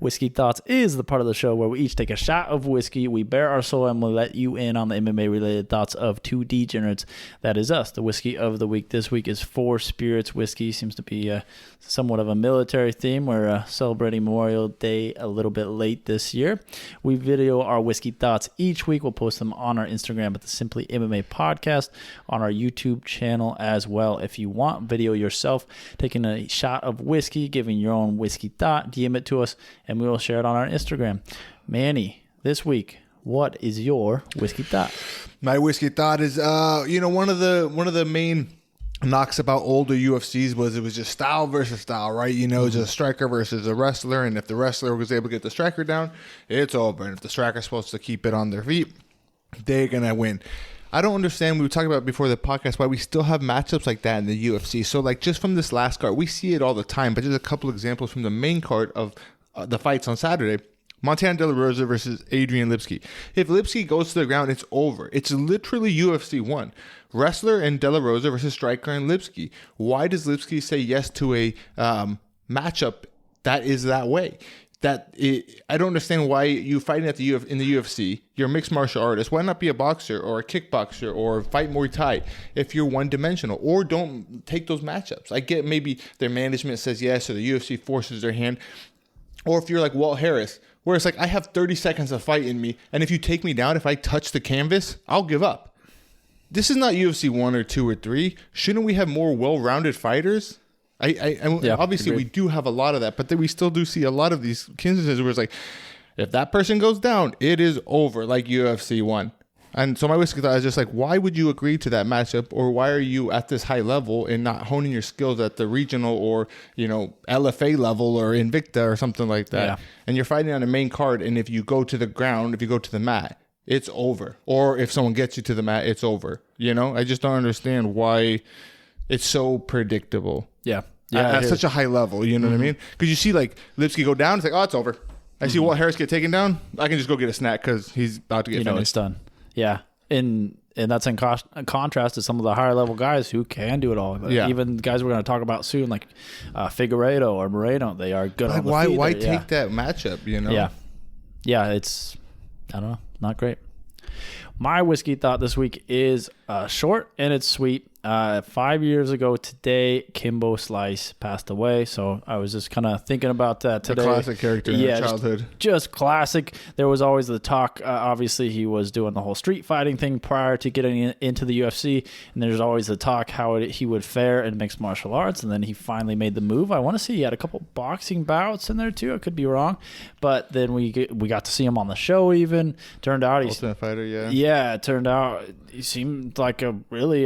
Whiskey Thoughts is the part of the show where we each take a shot of whiskey, we bare our soul, and we'll let you in on the MMA-related thoughts of two degenerates. That is us. The whiskey of the week this week is Four Spirits Whiskey. Seems to be somewhat of a military theme. We're celebrating Memorial Day a little bit late this year. We video our whiskey thoughts each week. We'll post them on our Instagram at the Simply MMA podcast, on our YouTube channel as well. If you want video yourself, taking a shot of whiskey, giving your own whiskey thought, DM it to us, and we will share it on our Instagram. Manny, this week, what is your whiskey thought? My whiskey thought is, one of the main knocks about older UFCs was it was just style versus style, right? Just a striker versus a wrestler, and if the wrestler was able to get the striker down, it's over. And if the striker's supposed to keep it on their feet, they're gonna win. I don't understand. We were talking about before the podcast why we still have matchups like that in the UFC. So, just from this last card, we see it all the time. But just a couple examples from the main card of the fights on Saturday. Montana De La Rosa versus Adrian Lipski. If Lipski goes to the ground, it's over. It's literally UFC 1. Wrestler and De La Rosa versus striker and Lipski. Why does Lipski say yes to a matchup that is that way? I don't understand why you fighting in the UFC. You're a mixed martial artist. Why not be a boxer or a kickboxer or fight Muay Thai if you're one-dimensional? Or don't take those matchups. I get maybe their management says yes or the UFC forces their hand. Or if you're like Walt Harris, where it's like I have 30 seconds of fight in me, and if you take me down, if I touch the canvas, I'll give up. This is not UFC 1 or 2 or 3. Shouldn't we have more well-rounded fighters? Obviously, we do have a lot of that, but then we still do see a lot of these instances where it's like, if that person goes down, it is over, like UFC 1. And so my whiskey thought is just like, why would you agree to that matchup, or why are you at this high level and not honing your skills at the regional or, LFA level or Invicta or something like that? Yeah. And you're fighting on a main card, and if you go to the ground, if you go to the mat, it's over. Or if someone gets you to the mat, it's over. I just don't understand why it's so predictable. Yeah. At such a high level, you know what I mean? Because you see Lipski go down, it's like, oh, it's over. I see Walt Harris get taken down, I can just go get a snack because he's about to get finished. It's done. Yeah. And that's in contrast to some of the higher level guys who can do it all. Yeah. Even guys we're going to talk about soon, like Figueiredo or Moreno, they are good on the feet. Why take that matchup, Yeah. Yeah, it's, I don't know, not great. My whiskey thought this week is short and it's sweet. 5 years ago today, Kimbo Slice passed away. So I was just kind of thinking about that today. A classic character in your childhood. Just classic. There was always the talk. Obviously, he was doing the whole street fighting thing prior to getting into the UFC. And there's always the talk how he would fare in mixed martial arts. And then he finally made the move. I want to say he had a couple boxing bouts in there too. I could be wrong. But then we got to see him on the show even. Turned out he's Ultimate Fighter, yeah. Yeah, it turned out he seemed like a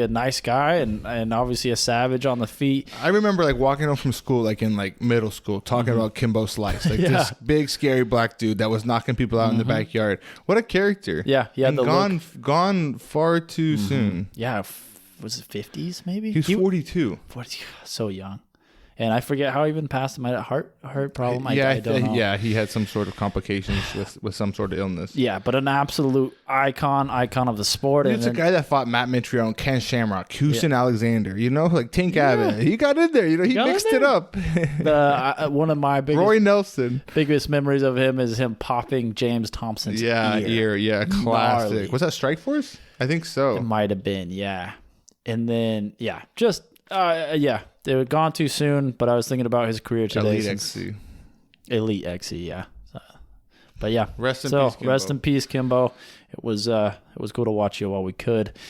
nice guy and obviously a savage on the feet. I remember walking home from school, in middle school, talking about Kimbo Slice, this big scary black dude that was knocking people out in the backyard. What a character! Yeah, he had gone far too soon. Yeah, was it 50s maybe? He was 42. So young. And I forget how he even passed him. I had a heart problem. I don't know. Yeah, he had some sort of complications with some sort of illness. Yeah, but an absolute icon of the sport. It's a guy that fought Matt Mitrione, Ken Shamrock, Houston Alexander, Tank Abbott. He got in there. He mixed it up. One of my Roy Nelson. biggest memories of him is him popping James Thompson's ear. Yeah, classic. Gnarly. Was that Strikeforce? I think so. It might have been, yeah. And then, they were gone too soon, but I was thinking about his career today. Elite XC, yeah. But yeah, rest in peace, Kimbo. Rest in peace, Kimbo. It was cool to watch you while we could.